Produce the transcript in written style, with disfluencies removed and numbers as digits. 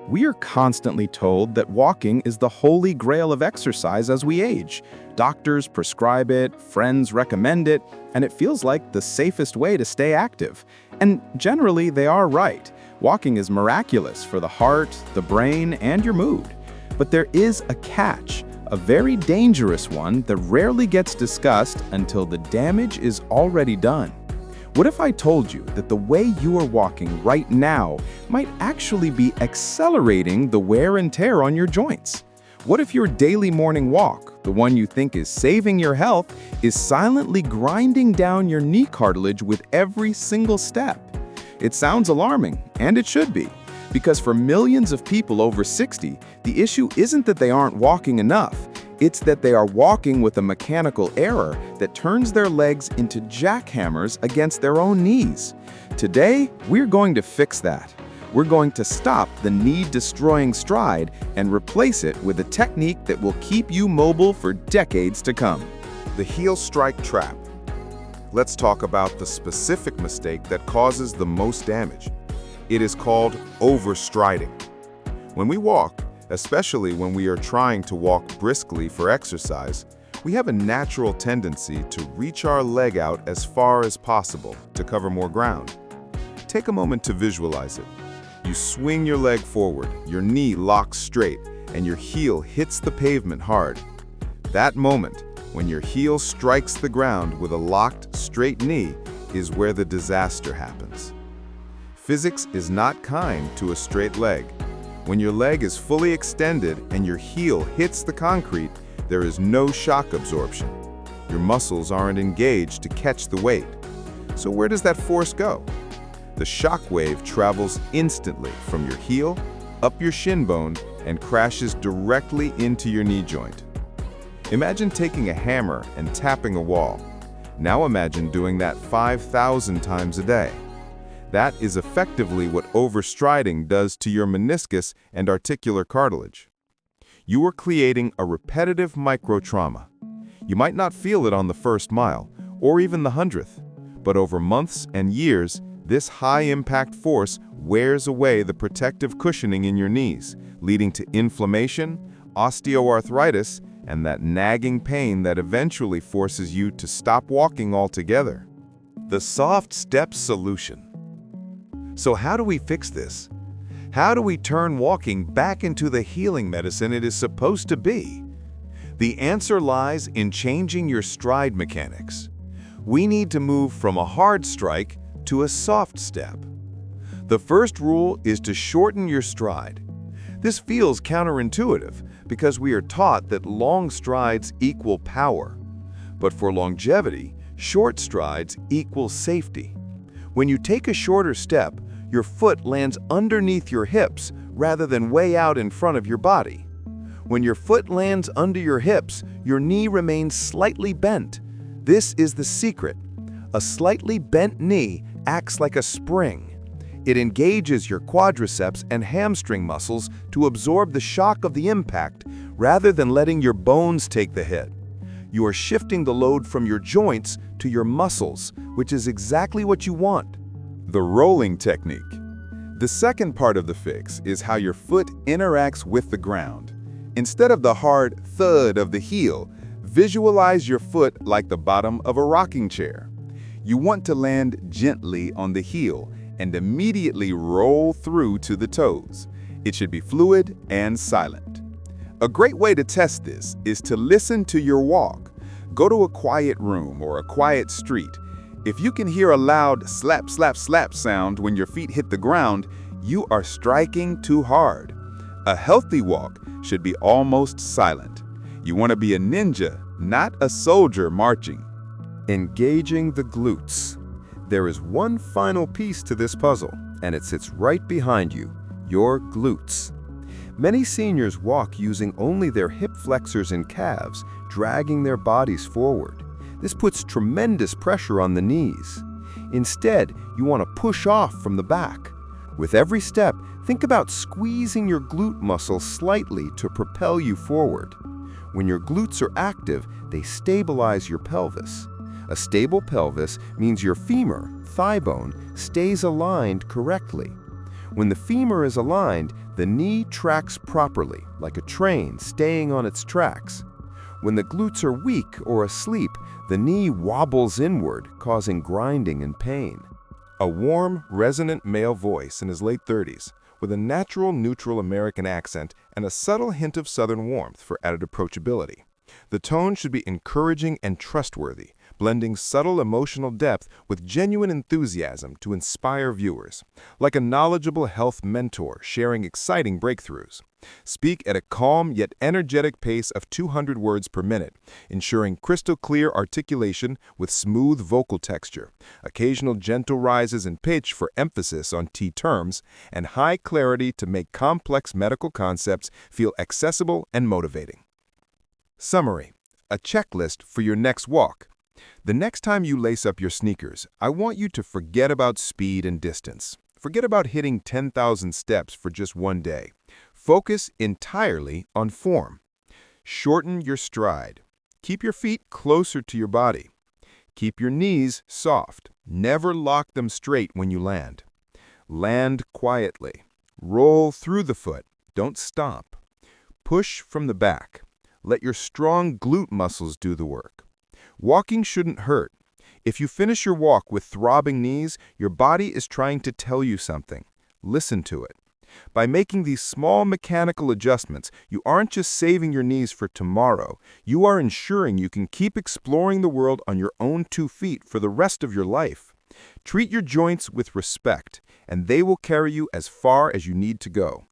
We are constantly told that walking is the holy grail of exercise as we age. Doctors prescribe it, friends recommend it, and it feels like the safest way to stay active. And generally, they are right. Walking is miraculous for the heart, the brain, and your mood. But there is a catch, a very dangerous one that rarely gets discussed until the damage is already done. What if I told you that the way you are walking right now might actually be accelerating the wear and tear on your joints? What if your daily morning walk, the one you think is saving your health, is silently grinding down your knee cartilage with every single step? It sounds alarming, and it should be, because for millions of people over 60, the issue isn't that they aren't walking enough. It's that they are walking with a mechanical error that turns their legs into jackhammers against their own knees. Today, we're going to fix that. We're going to stop the knee-destroying stride and replace it with a technique that will keep you mobile for decades to come. The heel strike trap. Let's talk about the specific mistake that causes the most damage. It is called overstriding. When we walk, especially when we are trying to walk briskly for exercise, we have a natural tendency to reach our leg out as far as possible to cover more ground. Take a moment to visualize it. You swing your leg forward, your knee locks straight, and your heel hits the pavement hard. That moment, when your heel strikes the ground with a locked, straight knee, is where the disaster happens. Physics is not kind to a straight leg. When your leg is fully extended and your heel hits the concrete, there is no shock absorption. Your muscles aren't engaged to catch the weight. So where does that force go? The shock wave travels instantly from your heel, up your shin bone, and crashes directly into your knee joint. Imagine taking a hammer and tapping a wall. Now imagine doing that 5,000 times a day. That is effectively what overstriding does to your meniscus and articular cartilage. You are creating a repetitive microtrauma. You might not feel it on the first mile, or even the 100th, but over months and years, this high-impact force wears away the protective cushioning in your knees, leading to inflammation, osteoarthritis, and that nagging pain that eventually forces you to stop walking altogether. The soft step solution. So how do we fix this? How do we turn walking back into the healing medicine it is supposed to be? The answer lies in changing your stride mechanics. We need to move from a hard strike to a soft step. The first rule is to shorten your stride. This feels counterintuitive because we are taught that long strides equal power. But for longevity, short strides equal safety. When you take a shorter step, your foot lands underneath your hips rather than way out in front of your body. When your foot lands under your hips, your knee remains slightly bent. This is the secret. A slightly bent knee acts like a spring. It engages your quadriceps and hamstring muscles to absorb the shock of the impact rather than letting your bones take the hit. You are shifting the load from your joints to your muscles, which is exactly what you want. The rolling technique. The second part of the fix is how your foot interacts with the ground. Instead of the hard thud of the heel, visualize your foot like the bottom of a rocking chair. You want to land gently on the heel and immediately roll through to the toes. It should be fluid and silent. A great way to test this is to listen to your walk. Go to a quiet room or a quiet street. If you can hear a loud slap, slap, slap sound when your feet hit the ground, you are striking too hard. A healthy walk should be almost silent. You want to be a ninja, not a soldier marching. Engaging the glutes. There is one final piece to this puzzle, and it sits right behind you, your glutes. Many seniors walk using only their hip flexors and calves, dragging their bodies forward. This puts tremendous pressure on the knees. Instead, you want to push off from the back. With every step, think about squeezing your glute muscle slightly to propel you forward. When your glutes are active, they stabilize your pelvis. A stable pelvis means your femur, thigh bone, stays aligned correctly. When the femur is aligned, the knee tracks properly, like a train staying on its tracks. When the glutes are weak or asleep, the knee wobbles inward, causing grinding and pain. A warm, resonant male voice in his late 30s, with a natural, neutral American accent and a subtle hint of Southern warmth for added approachability. The tone should be encouraging and trustworthy, blending subtle emotional depth with genuine enthusiasm to inspire viewers, like a knowledgeable health mentor sharing exciting breakthroughs. Speak at a calm yet energetic pace of 200 words per minute, ensuring crystal clear articulation with smooth vocal texture, occasional gentle rises in pitch for emphasis on T terms, and high clarity to make complex medical concepts feel accessible and motivating. Summary: a checklist for your next walk. The next time you lace up your sneakers, I want you to forget about speed and distance. Forget about hitting 10,000 steps for just one day. Focus entirely on form. Shorten your stride. Keep your feet closer to your body. Keep your knees soft. Never lock them straight when you land. Land quietly. Roll through the foot. Don't stomp. Push from the back. Let your strong glute muscles do the work. Walking shouldn't hurt. If you finish your walk with throbbing knees, your body is trying to tell you something. Listen to it. By making these small mechanical adjustments, you aren't just saving your knees for tomorrow, you are ensuring you can keep exploring the world on your own 2 feet for the rest of your life. Treat your joints with respect, and they will carry you as far as you need to go.